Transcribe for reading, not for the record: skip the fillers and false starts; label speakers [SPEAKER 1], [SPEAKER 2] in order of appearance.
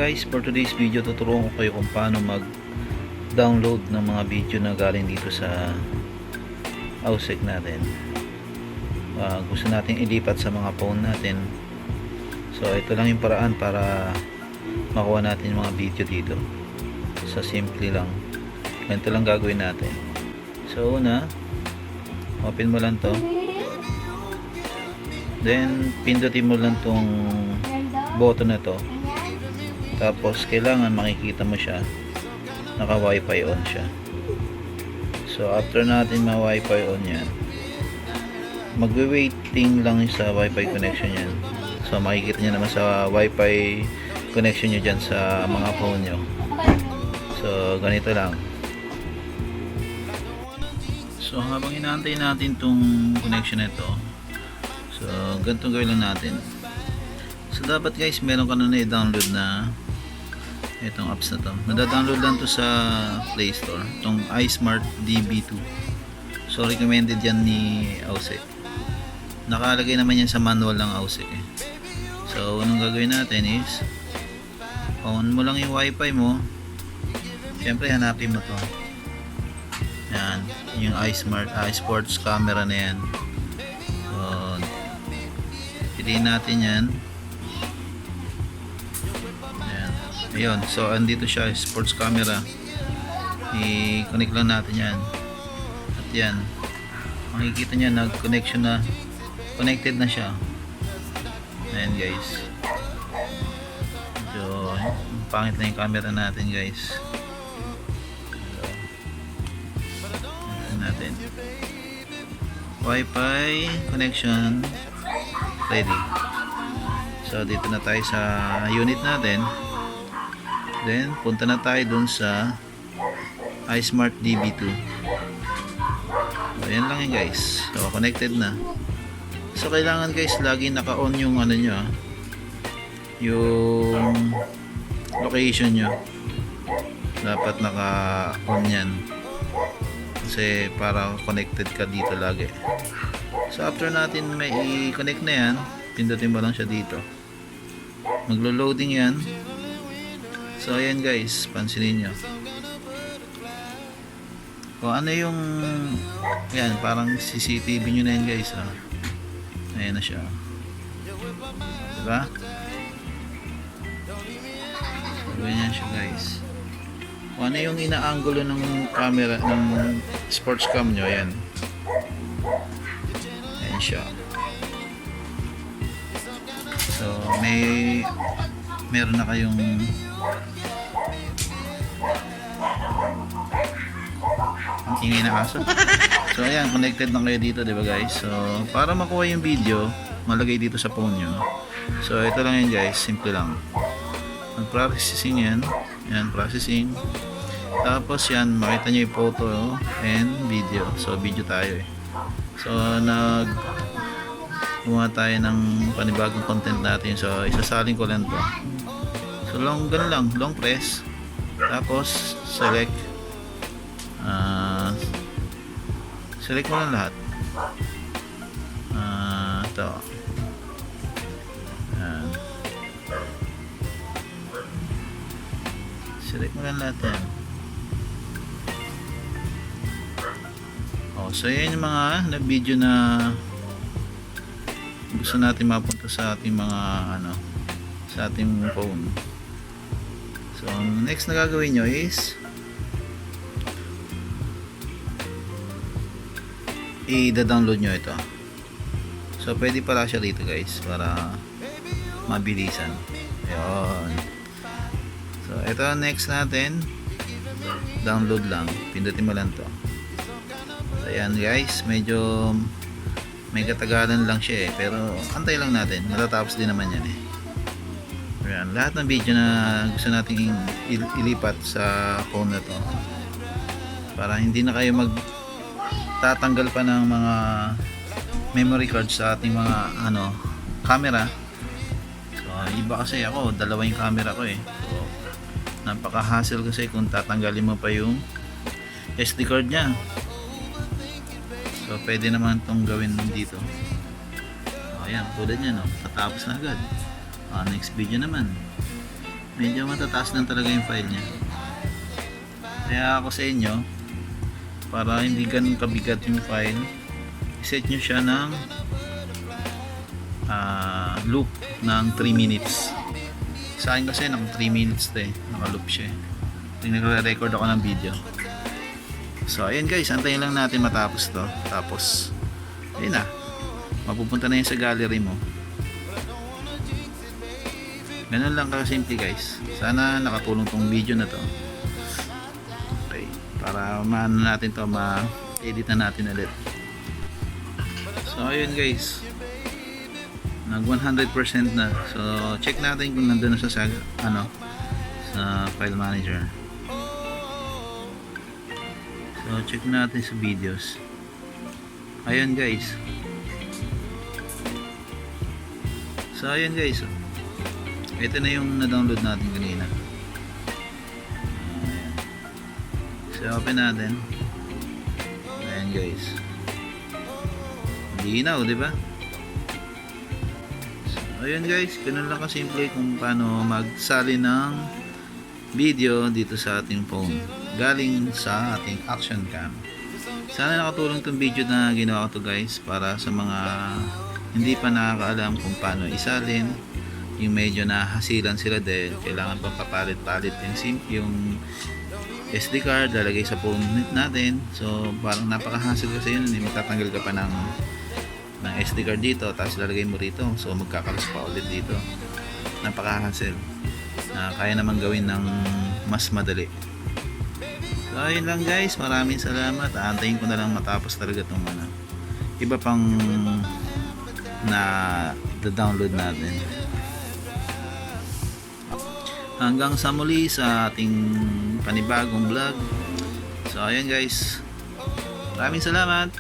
[SPEAKER 1] guys, for today's video tuturuan ko kayo kung paano mag-download ng mga video na galing dito sa Ausec natin. Gusto natin ilipat sa mga phone natin. So ito lang yung paraan para makuha natin yung mga video dito. So simple lang. Ganito lang gagawin natin. So una, open mo lang to. Then pindutin mo lang tong button na to. Tapos kailangan makikita mo siya naka wifi on siya. So after natin ma wifi on yan, magwe-waiting lang sa wifi connection yan. So makikita nyo naman sa wifi connection nyo dyan sa mga phone nyo. So ganito lang. So habang inaantay natin tong connection nito, so ganito gawin lang natin. So dapat guys meron ka na i-download na itong apps na to. Nada-download lang to sa Play Store, itong iSmart DB2. So recommended yan ni Ausec. Nakalagay naman yan sa manual ng Ausec eh. So anong gagawin natin is on mo lang yung wifi mo. Siyempre hanapin mo to. Yan, yung iSmart iSports camera na yan. So piliin natin yan. Ayun, so andito siya, sports camera. I-connect lang natin yan. At yan, makikita nyo nag-connection na, connected na siya. Ayan guys. So pangit na yung camera natin guys. So, natin Wi-Fi connection ready. So dito na tayo sa unit natin. Then punta na tayo dun sa iSmart DB2. So yan lang yun guys. So connected na. So kailangan guys lagi naka-on yung ano nyo, yung location nyo. Dapat naka-on yan. Kasi para connected ka dito lagi. So after natin may i-connect na yan, pindutin mo lang siya dito. Maglo-loading yan. So ayan guys, pansinin nyo kung ano yung yan, parang CCTV nyo na yan guys. Ayan na siya, diba? So ganyan siya guys. Kung ano yung inaanggulo ng camera ng sports cam nyo, ayan. Ayan siya. So meron na kayong ang ingay na aso. So ayan, connected na kayo dito, diba guys? So para makuha yung video, malagay dito sa phone nyo. So ito lang yan guys, simple lang. Mag-processing yan. Yan, processing. Tapos yan, makita nyo yung photo and video. So video tayo eh. So gumawa tayo ng panibagong content natin. So isasalin ko lang to. So ganun lang, long press. Tapos select select mo lang lahat. Ito. Select mo lang lahat yan. So yan yung mga video na gusto natin mapunta sa ating mga sa ating phone. So next na gagawin nyo is i-download nyo ito. So pwede pala siya dito guys para mabilisan. Ayun. So ito next natin, download lang, pindutin mo lang to. So ayan guys, medyo may katagalan lang siya eh, pero antay lang natin, matatapos din naman yan eh. Ayan, lahat ng video na gusto nating ilipat sa phone na to para hindi na kayo tatanggal pa ng mga memory card sa ating mga camera. So iba kasi ako, dalawa yung camera ko eh. So napaka-hassle kasi kung tatanggalin mo pa yung SD card nya. So pwede naman itong gawin dito. Ayan, tulad yan, tatapos na agad. Next video naman. medyo matataas lang talaga yung file niya. Kaya ako sa inyo, para hindi ganun kabigat yung file, set nyo siya ng loop ng 3 minutes. Sa akin kasi naka 3 minutes to naka loop siya. Nagre-record ako ng video. So ayun guys, antayin lang natin matapos to. Tapos ayun na, mapupunta na yun sa gallery mo. Ganun lang kasimple guys. Sana nakatulong tong video na to. Okay, para maano natin to, ma-edit na natin ulit. So ayun guys, nag 100% na. So check natin kung nandun na sa file manager. So check natin sa videos. Ayun guys. So ayun guys, ito na yung na-download natin kanina. Ayan. So open natin. Ayan guys, linaw, di ba? So ayun guys, ganun lang kasimple kung paano magsali ng video dito sa ating phone galing sa ating action cam. Sana nakatulong tong video na ginawa ko to guys, para sa mga hindi pa nakakaalam kung paano isalin, yung medyo nahasilan sila dahil kailangan pang papalit-palit yung SD card, lalagay sa phone natin. So parang napaka-hassle kasi yun, magtatanggal ka pa ng SD card dito, tapos lalagay mo rito, so magkakalas pa ulit dito. Napaka-hassle na kaya naman gawin ng mas madali. So ayun lang guys, maraming salamat. Aantayin ko na lang matapos talaga itong iba pang na download natin. Hanggang sa muli sa ating panibagong vlog. So ayun guys, maraming salamat.